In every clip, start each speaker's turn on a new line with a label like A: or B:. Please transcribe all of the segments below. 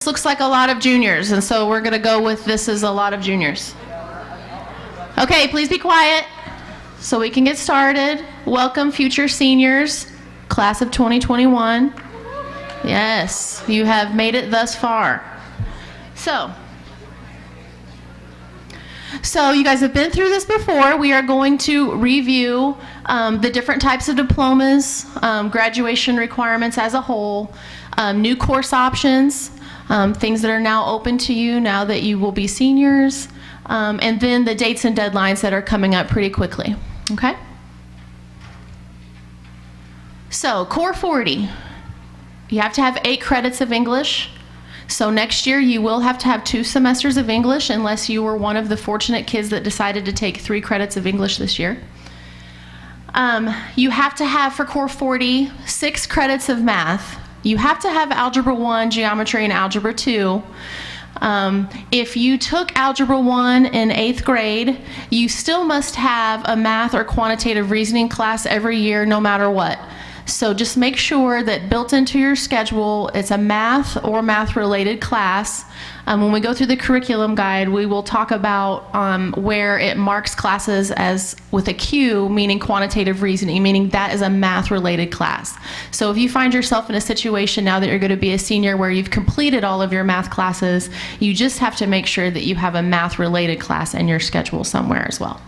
A: This looks like a lot of juniors, and so we're going to go with this is a lot of juniors. Okay, please be quiet so we can get started. Welcome, future seniors, class of 2021. Yes, you have made it thus far. So you guys have been through this before. We are going to review the different types of diplomas, graduation requirements as a whole, new course options, things that are now open to you now that you will be seniors, and then the dates and deadlines that are coming up pretty quickly, okay? So, Core 40, you have to have 8 credits of English. So next year you will have to have 2 semesters of English unless you were one of the fortunate kids that decided to take 3 credits of English this year. You have to have, for Core 40, 6 credits of math. You have to have Algebra 1, Geometry, and Algebra 2. If you took Algebra 1 in 8th grade, you still must have a math or quantitative reasoning class every year no matter what. So just make sure that built into your schedule, it's a math or math-related class. When we go through the curriculum guide, we will talk about where it marks classes as with a Q, meaning quantitative reasoning, meaning that is a math-related class. So if you find yourself in a situation now that you're going to be a senior where you've completed all of your math classes, you just have to make sure that you have a math-related class in your schedule somewhere as well.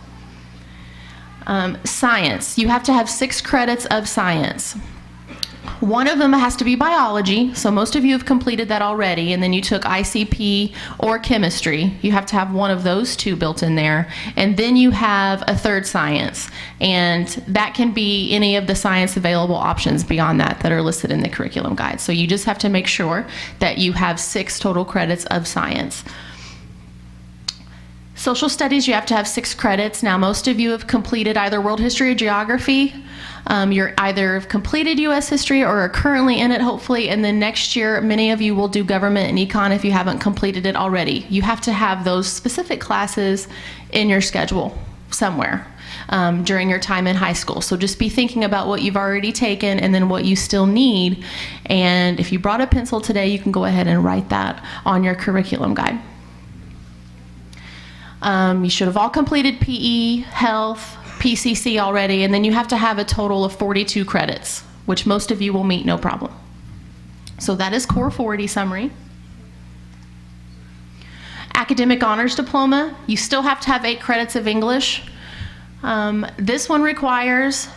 A: Science, you have to have 6 credits of science. One of them has to be biology, so most of you have completed that already, and then you took ICP or chemistry. You have to have one of those 2 built in there, and then you have a third science, and that can be any of the science available options beyond that are listed in the curriculum guide. So you just have to make sure that you have 6 total credits of science. Social studies, you have to have 6 credits. Now, most of you have completed either world history or geography. You're either completed U.S. history or are currently in it, hopefully, and then next year, many of you will do government and econ if you haven't completed it already. You have to have those specific classes in your schedule somewhere during your time in high school. So just be thinking about what you've already taken and then what you still need. And if you brought a pencil today, you can go ahead and write that on your curriculum guide. You should have all completed PE, health, PCC already, and then you have to have a total of 42 credits, which most of you will meet no problem. So that is Core 40 summary. Academic Honors Diploma, you still have to have 8 credits of English. This one requires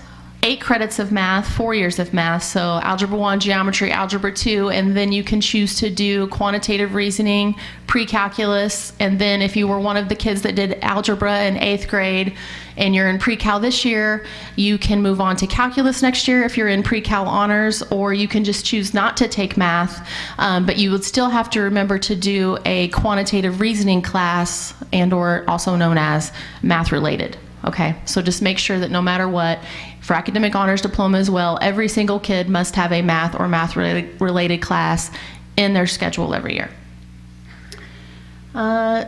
A: 8 credits of math, 4 years of math, so Algebra 1, Geometry, Algebra 2, and then you can choose to do quantitative reasoning, pre-calculus, and then if you were one of the kids that did algebra in 8th grade and you're in pre-cal this year, you can move on to calculus next year if you're in pre-cal honors, or you can just choose not to take math, but you would still have to remember to do a quantitative reasoning class and or also known as math-related. Okay, so just make sure that no matter what, for Academic Honors Diploma as well, every single kid must have a math or math-related class in their schedule every year.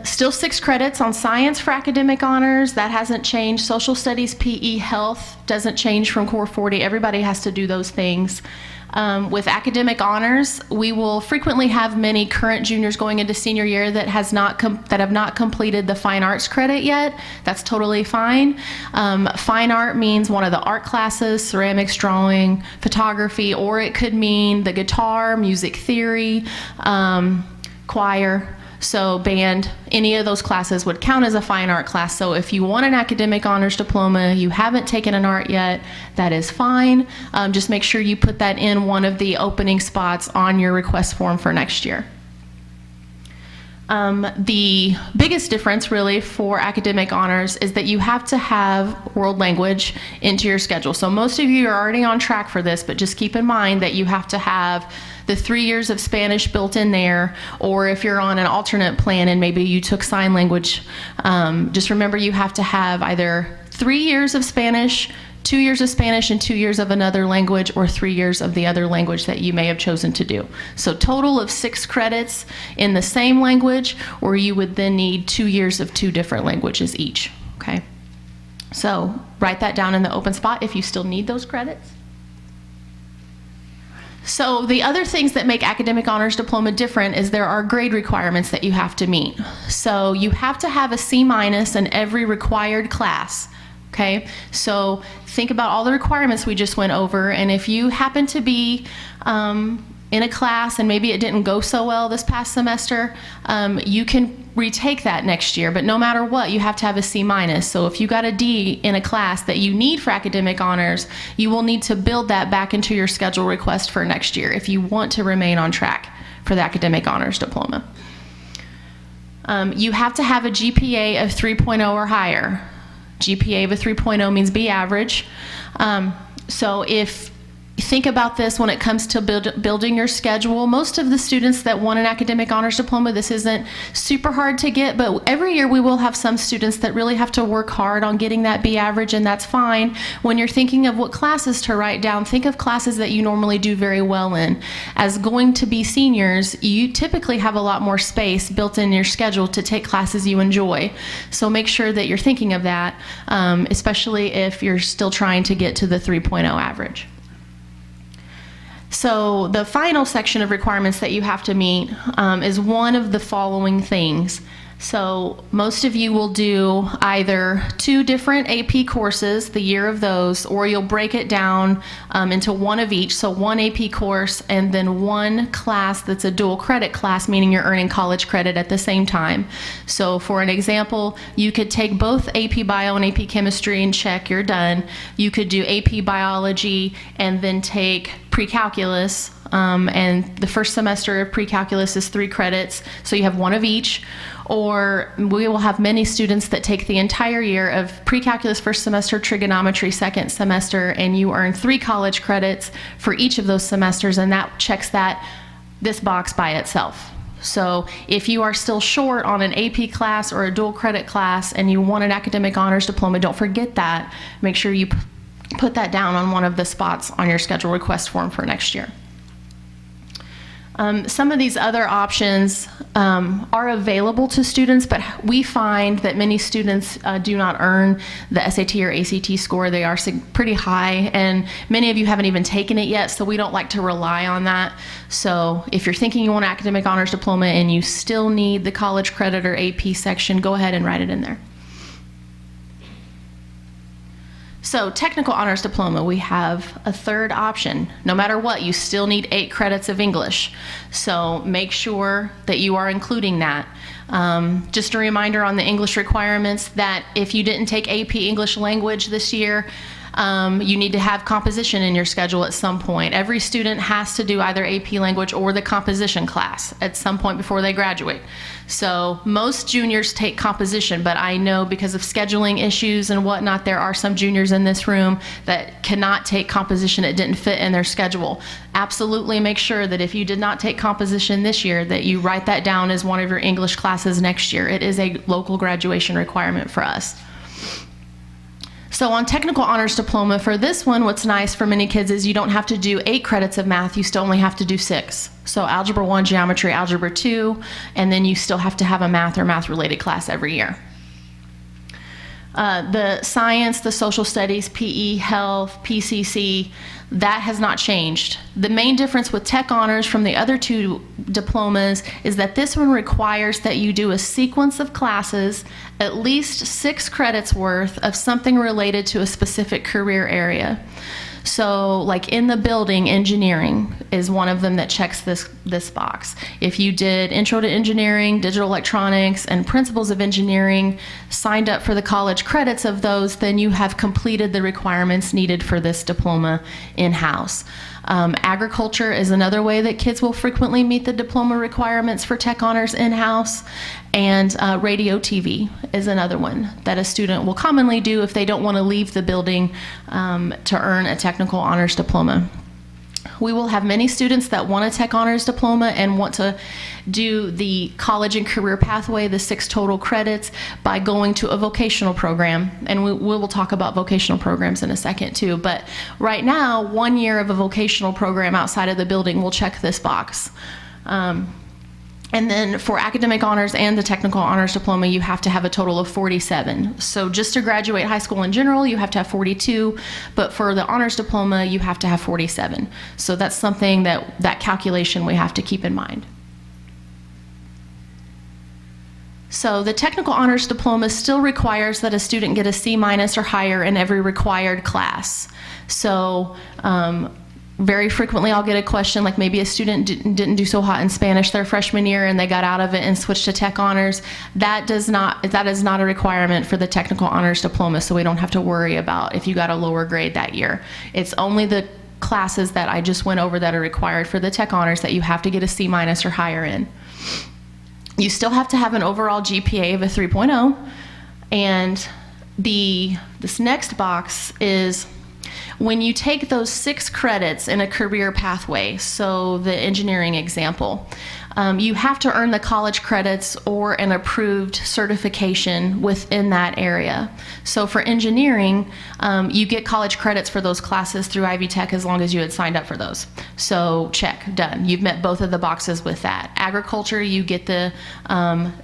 A: Still 6 credits on science for Academic Honors. That hasn't changed. Social Studies, PE, Health doesn't change from Core 40. Everybody has to do those things. With Academic Honors, we will frequently have many current juniors going into senior year that have not completed the fine arts credit yet. That's totally fine. Fine art means one of the art classes, ceramics, drawing, photography, or it could mean the guitar, music theory, choir. So band, any of those classes would count as a fine art class. So if you want an Academic Honors Diploma, you haven't taken an art yet, that is fine. Just make sure you put that in one of the opening spots on your request form for next year. The biggest difference really for Academic Honors is that you have to have world language into your schedule. So most of you are already on track for this, but just keep in mind that you have to have the 3 years of Spanish built in there, or if you're on an alternate plan and maybe you took sign language, just remember you have to have either 3 years of Spanish, 2 years of Spanish and 2 years of another language, or 3 years of the other language that you may have chosen to do. So total of 6 credits in the same language, or you would then need 2 years of 2 different languages each, okay? So write that down in the open spot if you still need those credits. So the other things that make Academic Honors Diploma different is there are grade requirements that you have to meet. So you have to have a C- in every required class. Okay, so think about all the requirements we just went over, and if you happen to be in a class and maybe it didn't go so well this past semester, you can retake that next year, but no matter what, you have to have a C-. So if you got a D in a class that you need for academic honors, you will need to build that back into your schedule request for next year if you want to remain on track for the Academic Honors Diploma. You have to have a GPA of 3.0 or higher. GPA of a 3.0 means be average. So if you think about this when it comes to building your schedule, most of the students that want an Academic Honors Diploma, this isn't super hard to get, but every year we will have some students that really have to work hard on getting that B average, and that's fine. When you're thinking of what classes to write down, think of classes that you normally do very well in. As going to be seniors, you typically have a lot more space built in your schedule to take classes you enjoy. So make sure that you're thinking of that, especially if you're still trying to get to the 3.0 average. So the final section of requirements that you have to meet is one of the following things. So most of you will do either 2 different AP courses, the year of those, or you'll break it down into one of each. So 1 AP course and then 1 class that's a dual credit class, meaning you're earning college credit at the same time. So for an example, you could take both AP Bio and AP Chemistry and check, you're done. You could do AP Biology and then take pre-calculus, and the first semester of pre-calculus is 3 credits, so you have 1 of each. Or we will have many students that take the entire year of pre-calculus first semester, trigonometry second semester, and you earn 3 college credits for each of those semesters, and that checks this box by itself. So if you are still short on an AP class or a dual credit class and you want an Academic Honors Diploma, don't forget that. Make sure you put that down on one of the spots on your schedule request form for next year. Some of these other options are available to students, but we find that many students do not earn the SAT or ACT score. They are pretty high, and many of you haven't even taken it yet, so we don't like to rely on that. So if you're thinking you want an Academic Honors Diploma and you still need the college credit or AP section, go ahead and write it in there. So Technical Honors Diploma, we have a third option. No matter what, you still need 8 credits of English. So make sure that you are including that. Just a reminder on the English requirements that if you didn't take AP English Language this year, you need to have composition in your schedule at some point. Every student has to do either AP Language or the composition class at some point before they graduate. So most juniors take composition, but I know because of scheduling issues and whatnot, there are some juniors in this room that cannot take composition. It didn't fit in their schedule. Absolutely make sure that if you did not take composition this year, that you write that down as one of your English classes next year. It is a local graduation requirement for us. So on Technical Honors Diploma, for this one, what's nice for many kids is you don't have to do 8 credits of math, you still only have to do 6. So Algebra 1, Geometry, Algebra 2, and then you still have to have a math or math-related class every year. The science, the social studies, PE, health, PCC, that has not changed. The main difference with Tech Honors from the other 2 diplomas is that this one requires that you do a sequence of classes, at least 6 credits worth of something related to a specific career area. So like in the building, engineering is one of them that checks this box. If you did Intro to Engineering, Digital Electronics, and Principles of Engineering, signed up for the college credits of those, then you have completed the requirements needed for this diploma in-house. Agriculture is another way that kids will frequently meet the diploma requirements for Tech Honors in-house, and radio TV is another one that a student will commonly do if they don't want to leave the building to earn a Technical Honors Diploma. We will have many students that want a Tech Honors Diploma and want to do the college and career pathway, the 6 total credits, by going to a vocational program. And we will talk about vocational programs in a second too. But right now, 1 year of a vocational program outside of the building will check this box. And then for academic honors and the technical honors diploma, you have to have a total of 47. So just to graduate high school in general, you have to have 42, but for the honors diploma, you have to have 47. So that's something that calculation we have to keep in mind. So the technical honors diploma still requires that a student get a C- or higher in every required class. So very frequently I'll get a question like maybe a student didn't do so hot in Spanish their freshman year and they got out of it and switched to tech honors. That is not a requirement for the technical honors diploma, so we don't have to worry about if you got a lower grade that year. It's only the classes that I just went over that are required for the tech honors that you have to get a C- or higher in. You still have to have an overall GPA of a 3.0, and this next box is when you take those 6 credits in a career pathway, so the engineering example, you have to earn the college credits or an approved certification within that area. So for engineering, you get college credits for those classes through Ivy Tech as long as you had signed up for those. So check, done. You've met both of the boxes with that. Agriculture, you get the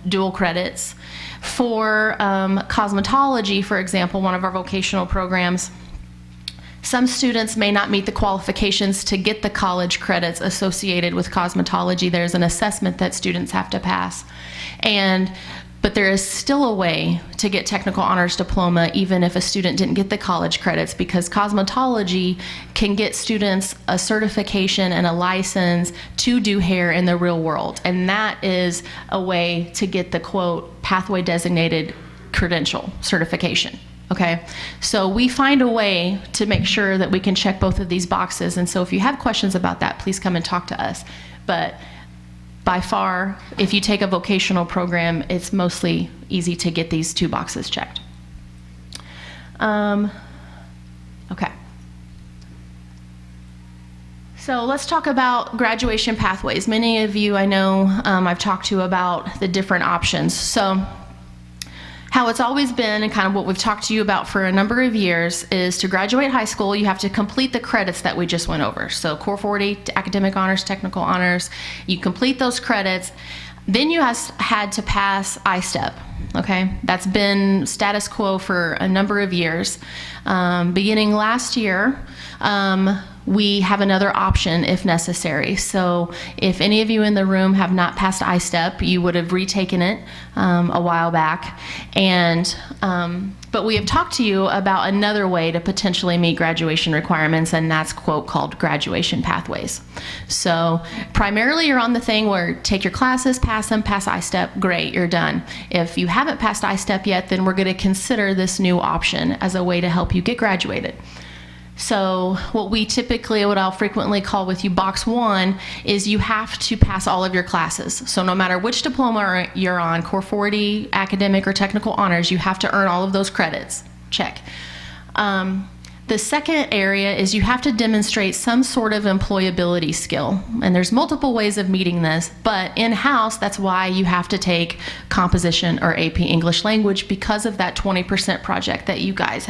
A: dual credits. For cosmetology, for example, one of our vocational programs, some students may not meet the qualifications to get the college credits associated with cosmetology. There's an assessment that students have to pass. But there is still a way to get technical honors diploma even if a student didn't get the college credits, because cosmetology can get students a certification and a license to do hair in the real world. And that is a way to get the quote pathway designated credential certification. Okay, so we find a way to make sure that we can check both of these boxes, and so if you have questions about that, please come and talk to us. But by far, if you take a vocational program, it's mostly easy to get these 2 boxes checked. Okay. So let's talk about graduation pathways. Many of you I know I've talked to about the different options. So how it's always been, and kind of what we've talked to you about for a number of years, is to graduate high school, you have to complete the credits that we just went over. So Core 40, academic honors, technical honors, you complete those credits. Then you had to pass I-STEP, okay? That's been status quo for a number of years. Beginning last year, we have another option if necessary. So if any of you in the room have not passed I-STEP, you would have retaken it a while back. But we have talked to you about another way to potentially meet graduation requirements, and that's quote called graduation pathways. So primarily you're on the thing where take your classes, pass them, pass I-STEP, great, you're done. If you haven't passed I-STEP yet, then we're going to consider this new option as a way to help you get graduated. So what I'll frequently call with you box 1 is you have to pass all of your classes. So no matter which diploma you're on, Core 40, academic or technical honors, you have to earn all of those credits. Check. The second area is you have to demonstrate some sort of employability skill. And there's multiple ways of meeting this, but in-house, that's why you have to take composition or AP English language, because of that 20% project that you guys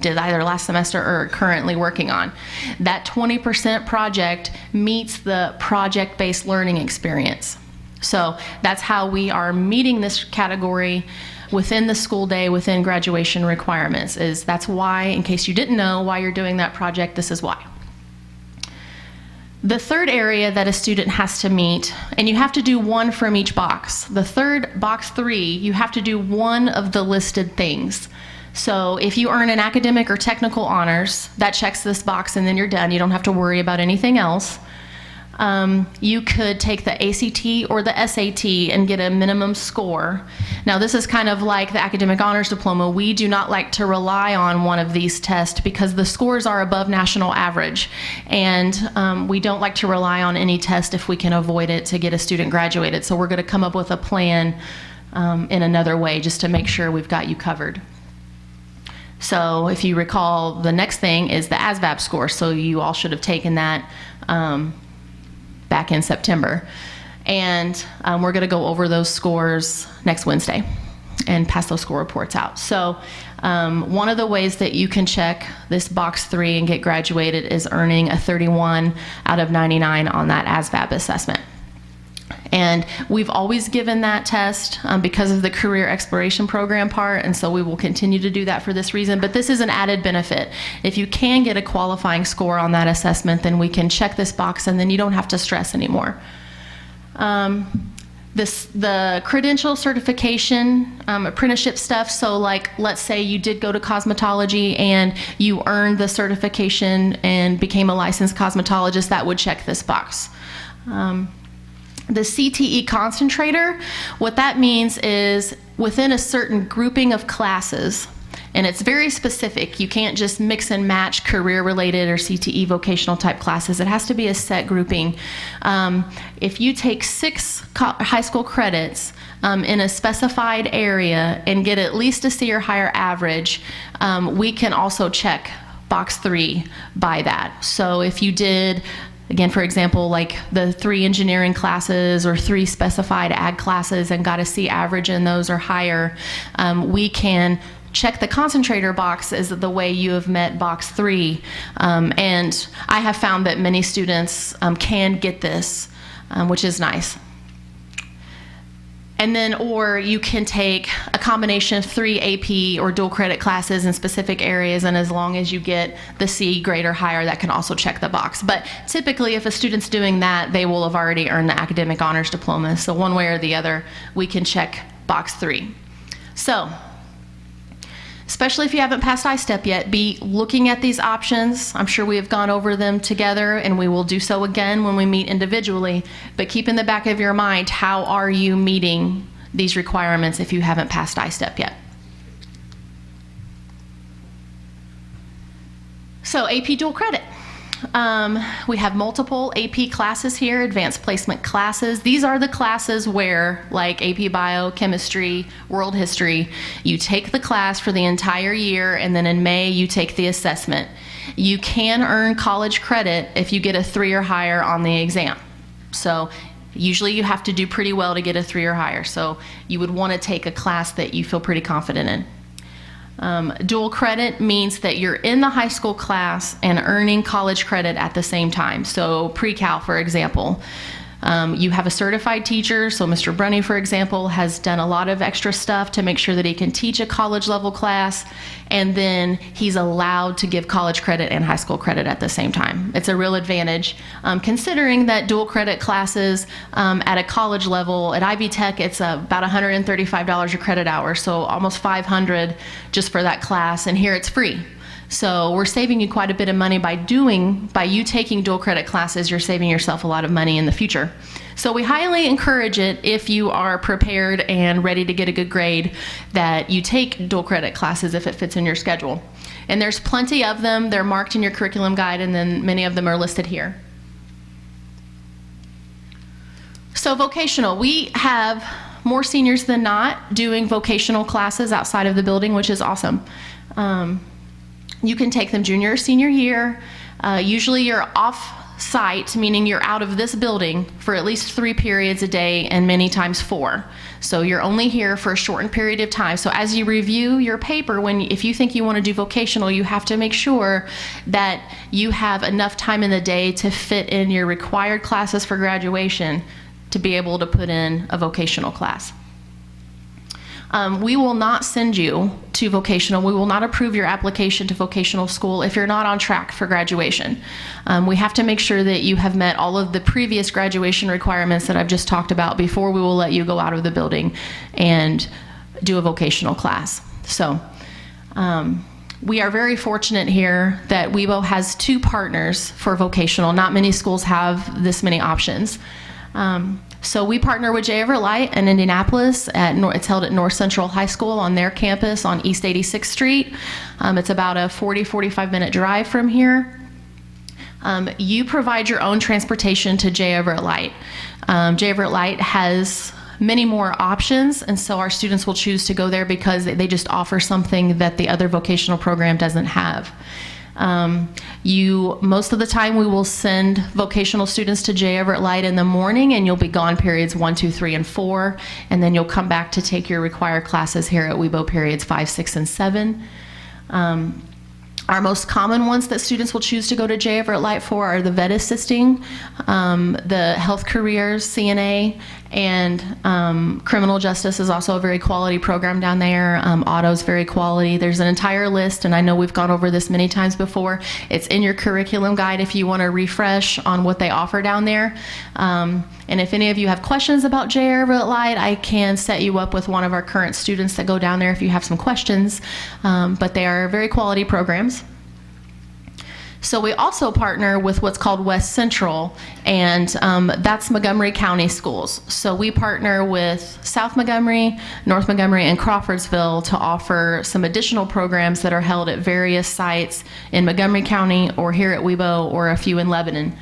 A: did either last semester or currently working on. That 20% project meets the project-based learning experience. So that's how we are meeting this category within the school day, within graduation requirements. That's why, in case you didn't know why you're doing that project, this is why. The third area that a student has to meet, and you have to do 1 from each box. The third, box 3, you have to do 1 of the listed things. So if you earn an academic or technical honors, that checks this box and then you're done. You don't have to worry about anything else. You could take the ACT or the SAT and get a minimum score. Now this is kind of like the academic honors diploma. We do not like to rely on one of these tests because the scores are above national average, and we don't like to rely on any test if we can avoid it to get a student graduated. So we're going to come up with a plan in another way just to make sure we've got you covered. So if you recall, the next thing is the ASVAB score. So you all should have taken that back in September. And we're going to go over those scores next Wednesday and pass those score reports out. So one of the ways that you can check this box 3 and get graduated is earning a 31 out of 99 on that ASVAB assessment. And we've always given that test because of the career exploration program part, and so we will continue to do that for this reason. But this is an added benefit. If you can get a qualifying score on that assessment, then we can check this box, and then you don't have to stress anymore. The credential certification, apprenticeship stuff, so like let's say you did go to cosmetology and you earned the certification and became a licensed cosmetologist, that would check this box. The CTE concentrator, what that means is within a certain grouping of classes, and it's very specific. You can't just mix and match career-related or CTE vocational type classes. It has to be a set grouping. If you take 6 high school credits in a specified area and get at least a C or higher average, we can also check box 3 by that. So if you did, again, for example, like the 3 engineering classes or 3 specified ag classes and got a C average in those or higher, we can check the concentrator box as the way you have met box 3. And I have found that many students can get this, which is nice. And then, or you can take a combination of 3 AP or dual credit classes in specific areas, and as long as you get the C grade or higher, that can also check the box. But typically, if a student's doing that, they will have already earned the academic honors diploma. So one way or the other, we can check box 3. So, especially if you haven't passed I-STEP yet, be looking at these options. I'm sure we have gone over them together, and we will do so again when we meet individually. But keep in the back of your mind, how are you meeting these requirements if you haven't passed I-STEP yet? So AP dual credit. We have multiple AP classes here, advanced placement classes. These are the classes where, like AP Bio, Chemistry, World History, you take the class for the entire year, and then in May you take the assessment. You can earn college credit if you get a 3 or higher on the exam. So usually you have to do pretty well to get a 3 or higher, so you would want to take a class that you feel pretty confident in. Dual credit means that you're in the high school class and earning college credit at the same time. So pre-cal, for example, you have a certified teacher. So Mr. Brunny, for example, has done a lot of extra stuff to make sure that he can teach a college level class, and then he's allowed to give college credit and high school credit at the same time. It's a real advantage, considering that dual credit classes at a college level, at Ivy Tech, it's about $135 a credit hour, so almost $500 just for that class, and here it's free. So we're saving you quite a bit of money by you taking dual credit classes. You're saving yourself a lot of money in the future. So we highly encourage it if you are prepared and ready to get a good grade, that you take dual credit classes if it fits in your schedule. And there's plenty of them. They're marked in your curriculum guide, and then many of them are listed here. So vocational, we have more seniors than not doing vocational classes outside of the building, which is awesome. You can take them junior or senior year. Usually you're off-site, meaning you're out of this building for at least 3 periods a day, and many times 4. So you're only here for a shortened period of time. So as you review your paper, if you think you want to do vocational, you have to make sure that you have enough time in the day to fit in your required classes for graduation to be able to put in a vocational class. We will not send you to vocational. We will not approve your application to vocational school if you're not on track for graduation. We have to make sure that you have met all of the previous graduation requirements that I've just talked about before we will let you go out of the building and do a vocational class. So we are very fortunate here that WeBo has 2 partners for vocational. Not many schools have this many options. So we partner with J. Everett Light in Indianapolis. It's held at North Central High School on their campus on East 86th Street. It's about a 40-45 minute drive from here. You provide your own transportation to J. Everett Light. J. Everett Light has many more options, and so our students will choose to go there because they just offer something that the other vocational program doesn't have. Most of the time we will send vocational students to J. Everett Light in the morning, and you'll be gone periods 1, 2, 3, and 4, and then you'll come back to take your required classes here at WeBo periods 5, 6, and 7. Our most common ones that students will choose to go to J. Everett Light for are the vet assisting, the health careers, CNA, And criminal justice is also a very quality program down there. Auto's very quality. There's an entire list, and I know we've gone over this many times before. It's in your curriculum guide if you want to refresh on what they offer down there. And if any of you have questions about J. Everett Light, I can set you up with one of our current students that go down there if you have some questions. But they are very quality programs. So we also partner with what's called West Central, and that's Montgomery County schools. So we partner with South Montgomery, North Montgomery, and Crawfordsville to offer some additional programs that are held at various sites in Montgomery County or here at Webo or a few in Lebanon.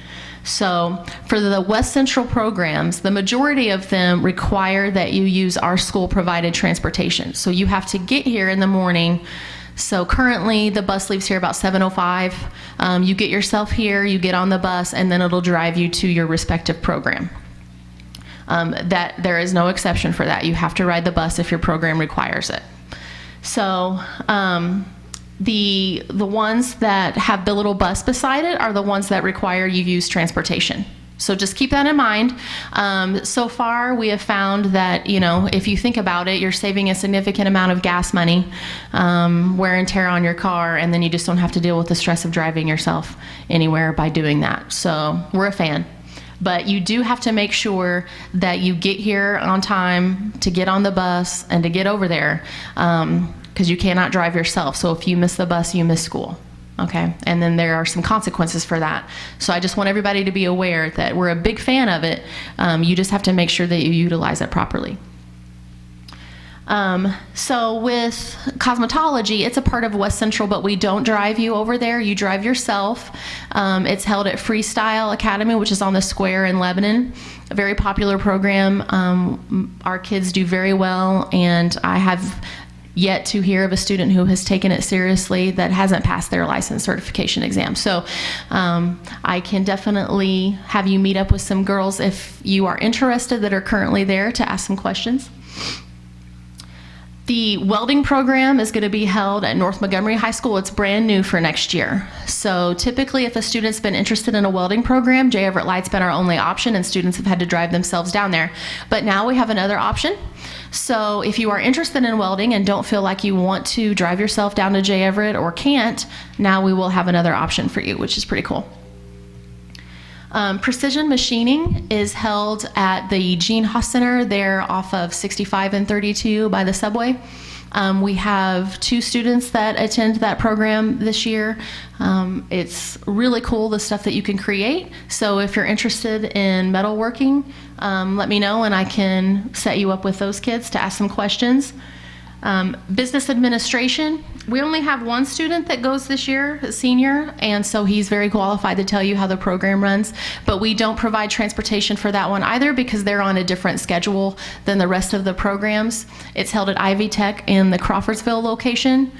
A: So for the West Central programs, the majority of them require that you use our school provided transportation. So you have to get here in the morning. So currently the bus leaves here about 7:05. You get yourself here, you get on the bus, and then it'll drive you to your respective program. That there is no exception for that. You have to ride the bus if your program requires it. So the ones that have the little bus beside it are the ones that require you use transportation. So just keep that in mind. So far, we have found that, if you think about it, you're saving a significant amount of gas money, wear and tear on your car, and then you just don't have to deal with the stress of driving yourself anywhere by doing that. So we're a fan. But you do have to make sure that you get here on time to get on the bus and to get over there, because you cannot drive yourself. So if you miss the bus, you miss school. Okay, and then there are some consequences for that. So I just want everybody to be aware that we're a big fan of it. You just have to make sure that you utilize it properly. So with cosmetology, it's a part of West Central, but we don't drive you over there. You drive yourself. It's held at Freestyle Academy, which is on the square in Lebanon. A very popular program. Our kids do very well, and I have yet to hear of a student who has taken it seriously that hasn't passed their license certification exam. So I can definitely have you meet up with some girls if you are interested that are currently there to ask some questions. The welding program is going to be held at North Montgomery High School. It's brand new for next year. So typically if a student's been interested in a welding program, J. Everett Light's been our only option, and students have had to drive themselves down there. But now we have another option. So if you are interested in welding and don't feel like you want to drive yourself down to J. Everett or can't, now we will have another option for you, which is pretty cool. Precision machining is held at the Gene Haas Center there off of 65 and 32 by the subway. We have 2 students that attend that program this year. It's really cool, the stuff that you can create. So if you're interested in metalworking, let me know and I can set you up with those kids to ask some questions. Business administration, we only have 1 student that goes this year, a senior, and so he's very qualified to tell you how the program runs, but we don't provide transportation for that one either because they're on a different schedule than the rest of the programs. It's held at Ivy Tech in the Crawfordsville location.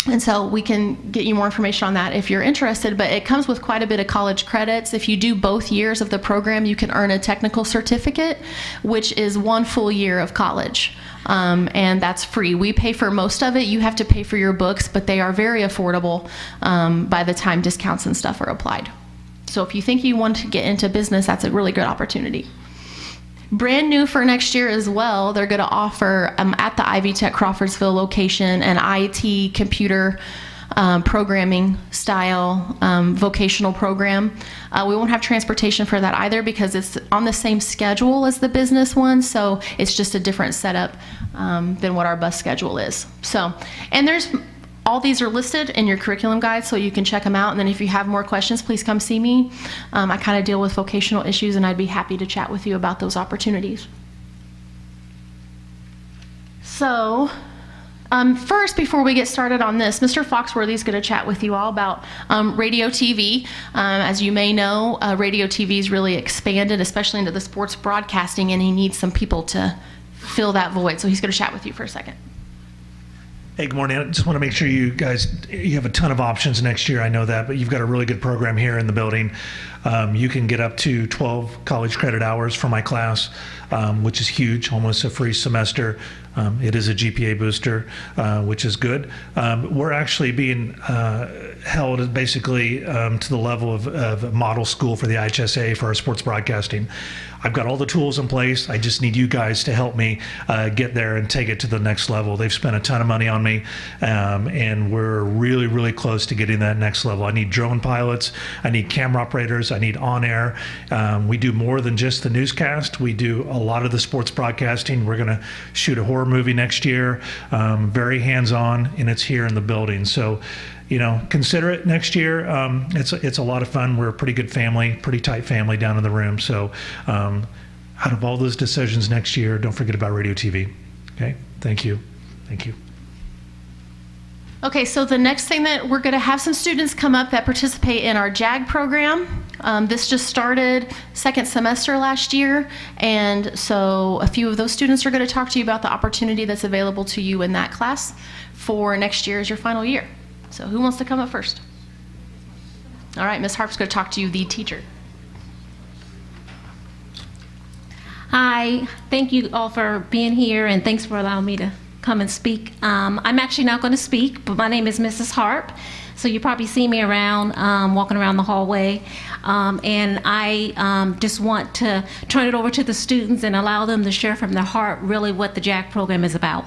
A: And so we can get you more information on that if you're interested, but it comes with quite a bit of college credits. If you do both years of the program, you can earn a technical certificate, which is 1 full year of college. And that's free. We pay for most of it. You have to pay for your books, but they are very affordable by the time discounts and stuff are applied. So if you think you want to get into business, that's a really good opportunity. Brand new for next year as well, they're going to offer at the Ivy Tech Crawfordsville location an IT computer programming style vocational program. We won't have transportation for that either because it's on the same schedule as the business one, so it's just a different setup than what our bus schedule is. So, and all these are listed in your curriculum guide, so you can check them out. And then if you have more questions, please come see me. I kind of deal with vocational issues, and I'd be happy to chat with you about those opportunities. So first, before we get started on this, Mr. Foxworthy is going to chat with you all about radio TV. As you may know, radio TV is really expanded, especially into the sports broadcasting, and he needs some people to fill that void. So he's going to chat with you for a second.
B: Hey, good morning. I just want to make sure you have a ton of options next year. I know that, but you've got a really good program here in the building. You can get up to 12 college credit hours for my class, which is huge, almost a free semester. It is a GPA booster, which is good. We're actually being held basically to the level of model school for the IHSA for our sports broadcasting. I've got all the tools in place. I just need you guys to help me get there and take it to the next level. They've spent a ton of money on me, and we're really, really close to getting that next level. I need drone pilots. I need camera operators. I need on-air. We do more than just the newscast. We do a lot of the sports broadcasting. We're going to shoot a horror movie next year, very hands-on, and it's here in the building. So, consider it next year. It's a lot of fun. We're a pretty good family, pretty tight family down in the room. So out of all those decisions next year, don't forget about radio TV. Okay? Thank you. Thank you.
A: Okay, so the next thing that we're going to have some students come up that participate in our JAG program. This just started second semester last year, and so a few of those students are going to talk to you about the opportunity that's available to you in that class for next year as your final year. So who wants to come up first? All right, Ms. Harp's going to talk to you, the teacher.
C: Hi, thank you all for being here, and thanks for allowing me to come and speak. I'm actually not going to speak, but my name is Mrs. Harp, so you probably see me around, walking around the hallway, and I just want to turn it over to the students and allow them to share from their heart really what the JAG program is about.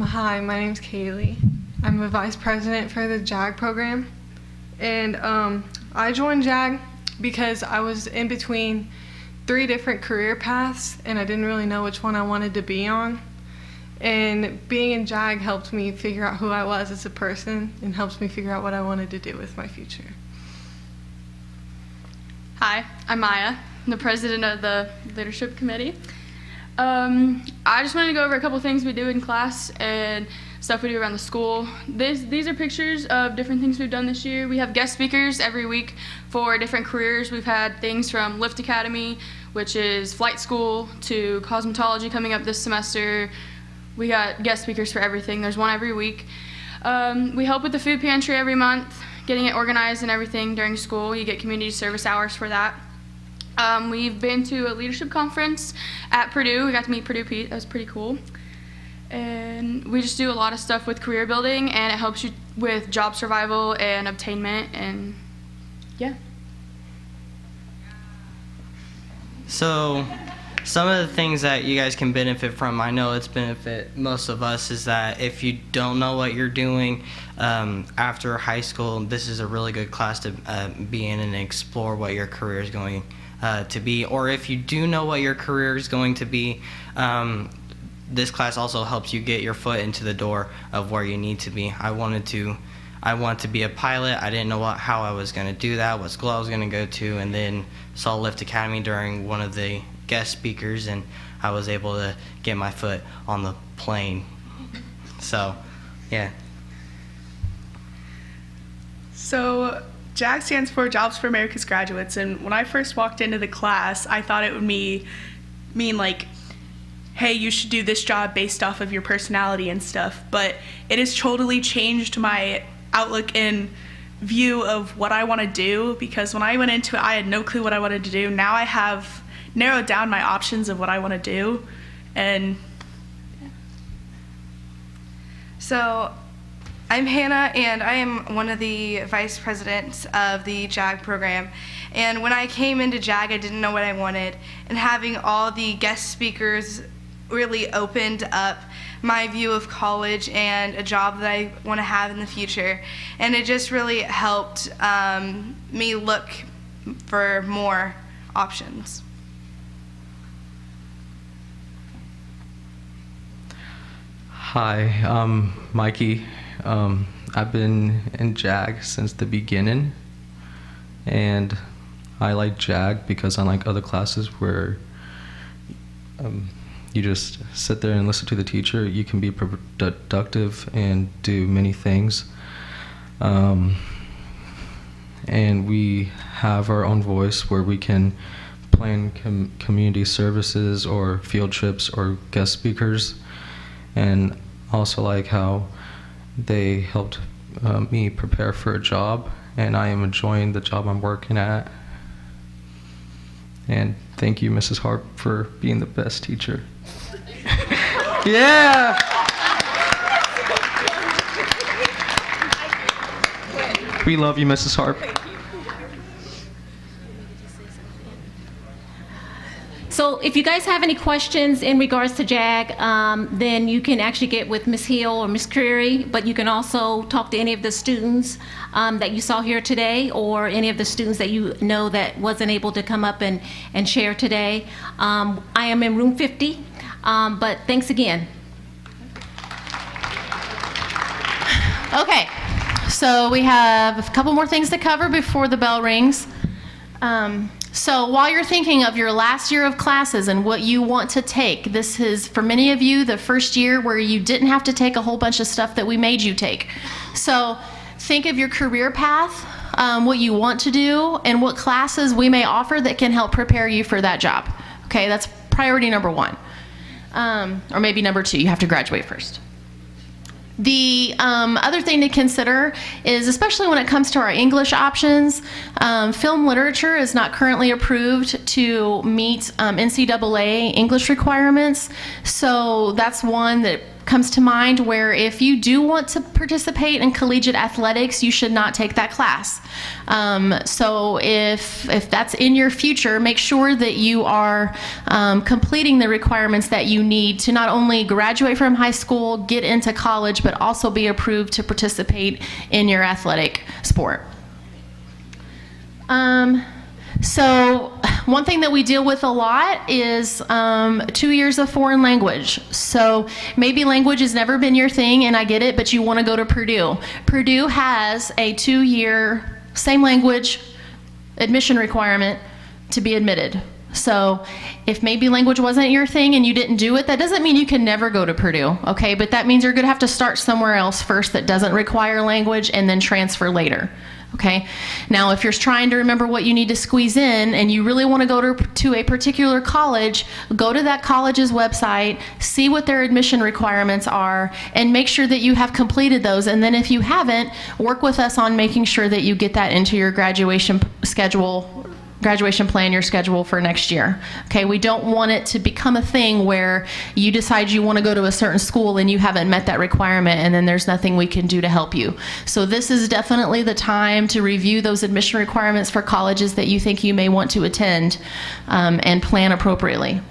D: Hi, my name's Kaylee. I'm a vice president for the JAG program, and I joined JAG because I was in between 3 different career paths and I didn't really know which one I wanted to be on. And being in JAG helped me figure out who I was as a person and helped me figure out what I wanted to do with my future.
E: Hi, I'm Maya. I'm the president of the leadership committee. I just wanted to go over a couple things we do in class and stuff we do around the school. These are pictures of different things we've done this year. We have guest speakers every week for different careers. We've had things from Lift Academy, which is flight school, to cosmetology coming up this semester. We got guest speakers for everything. There's one every week. We help with the food pantry every month, getting it organized and everything during school. You get community service hours for that. We've been to a leadership conference at Purdue. We got to meet Purdue Pete. That was pretty cool. And we just do a lot of stuff with career building, and it helps you with job survival and obtainment, and yeah.
F: So some of the things that you guys can benefit from, I know it's benefit most of us, is that if you don't know what you're doing after high school, this is a really good class to be in and explore what your career is going to be. Or if you do know what your career is going to be, this class also helps you get your foot into the door of where you need to be. I want to be a pilot. I didn't know how I was going to do that, what school I was going to go to, and then saw Lift Academy during one of the guest speakers, and I was able to get my foot on the plane. So, yeah.
G: So JAG stands for Jobs for America's Graduates, and when I first walked into the class, I thought it would mean like, hey, you should do this job based off of your personality and stuff, but it has totally changed my outlook and view of what I want to do, because when I went into it, I had no clue what I wanted to do. Now I have narrowed down my options of what I want to do, and
H: So I'm Hannah, and I am one of the vice presidents of the JAG program. And when I came into JAG, I didn't know what I wanted, and having all the guest speakers really opened up my view of college and a job that I want to have in the future. And it just really helped me look for more options.
I: Hi, I'm Mikey. I've been in JAG since the beginning, and I like JAG because unlike other classes where you just sit there and listen to the teacher, you can be productive and do many things. And we have our own voice where we can plan community services or field trips or guest speakers. And also like how they helped me prepare for a job, and I am enjoying the job I'm working at. And thank you, Mrs. Harp, for being the best teacher. Yeah! We love you, Mrs. Harp.
C: So if you guys have any questions in regards to JAG, then you can actually get with Ms. Hill or Ms. Creary, but you can also talk to any of the students that you saw here today, or any of the students that you know that wasn't able to come up and share today. I am in room 50, but thanks again.
A: Okay, so we have a couple more things to cover before the bell rings. So while you're thinking of your last year of classes and what you want to take, this is, for many of you, the first year where you didn't have to take a whole bunch of stuff that we made you take. So think of your career path, what you want to do, and what classes we may offer that can help prepare you for that job. Okay, that's priority number one. Or maybe number two, you have to graduate first. The other thing to consider is, especially when it comes to our English options, film literature is not currently approved to meet NCAA English requirements. So that's one that comes to mind, where if you do want to participate in collegiate athletics, you should not take that class. So if that's in your future, make sure that you are completing the requirements that you need to not only graduate from high school, get into college, but also be approved to participate in your athletic sport. So one thing that we deal with a lot is 2 years of foreign language. So maybe language has never been your thing, and I get it, but you want to go to Purdue. Purdue has a 2-year same language admission requirement to be admitted. So if maybe language wasn't your thing and you didn't do it, that doesn't mean you can never go to Purdue, okay? But that means you're going to have to start somewhere else first that doesn't require language, and then transfer later. Okay. Now, if you're trying to remember what you need to squeeze in and you really want to go to a particular college, go to that college's website, see what their admission requirements are, and make sure that you have completed those. And then if you haven't, work with us on making sure that you get that into your graduation plan, your schedule for next year. Okay, we don't want it to become a thing where you decide you want to go to a certain school and you haven't met that requirement, and then there's nothing we can do to help you. So this is definitely the time to review those admission requirements for colleges that you think you may want to attend, and plan appropriately.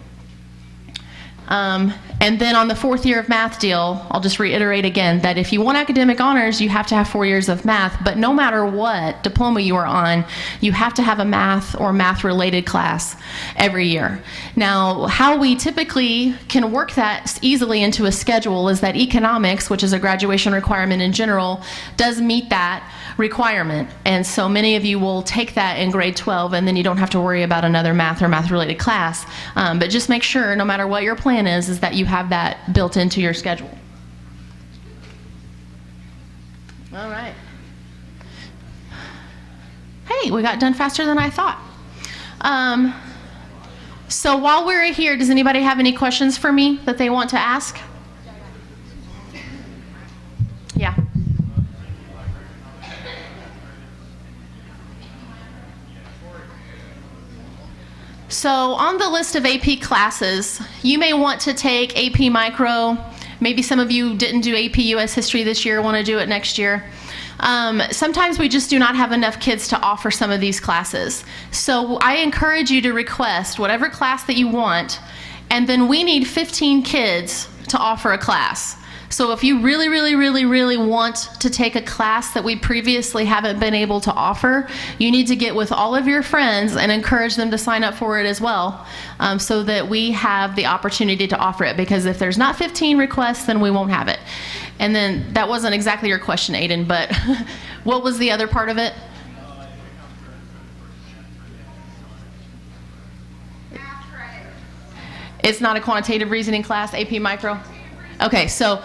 A: And then on the 4th year of math deal, I'll just reiterate again that if you want academic honors, you have to have 4 years of math, but no matter what diploma you are on, you have to have a math or math-related class every year. Now, how we typically can work that easily into a schedule is that economics, which is a graduation requirement in general, does meet that requirement. And so many of you will take that in grade 12, and then you don't have to worry about another math or math-related class. But just make sure, no matter what your plan is that you have that built into your schedule. All right. Hey, we got done faster than I thought. So while we're here, does anybody have any questions for me that they want to ask? Yeah. So on the list of AP classes, you may want to take AP Micro. Maybe some of you didn't do AP US History this year, want to do it next year. Sometimes we just do not have enough kids to offer some of these classes. So I encourage you to request whatever class that you want, and then we need 15 kids to offer a class. So if you really, really, really, really want to take a class that we previously haven't been able to offer, you need to get with all of your friends and encourage them to sign up for it as well, so that we have the opportunity to offer it. Because if there's not 15 requests, then we won't have it. And then that wasn't exactly your question, Aiden, but what was the other part of it? It's not a quantitative reasoning class, AP Micro? Okay, so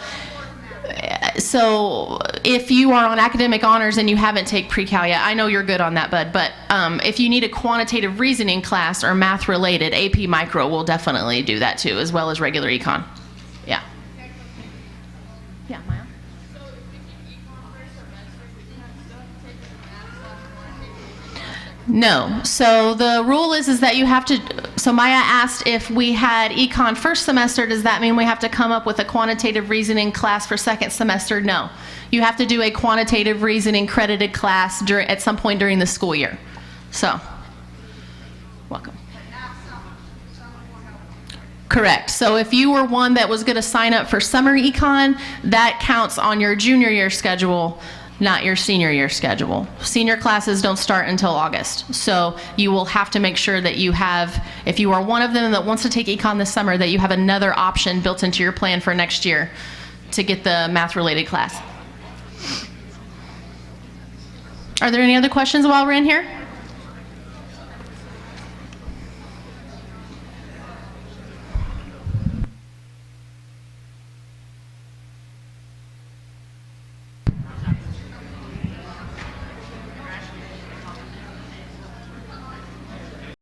A: if you are on academic honors and you haven't taken pre-cal yet, I know you're good on that, bud, but if you need a quantitative reasoning class or math related, AP Micro will definitely do that too, as well as regular econ. Yeah. Yeah, Maya? No. So the rule is that you have to, So Maya asked if we had econ first semester, does that mean we have to come up with a quantitative reasoning class for second semester? No. You have to do a quantitative reasoning credited class at some point during the school year. So, welcome. Correct. So if you were one that was going to sign up for summer econ, that counts on your junior year schedule, not your senior year schedule. Senior classes don't start until August. So you will have to make sure that you have, if you are one of them that wants to take econ this summer, that you have another option built into your plan for next year to get the math-related class. Are there any other questions while we're in here?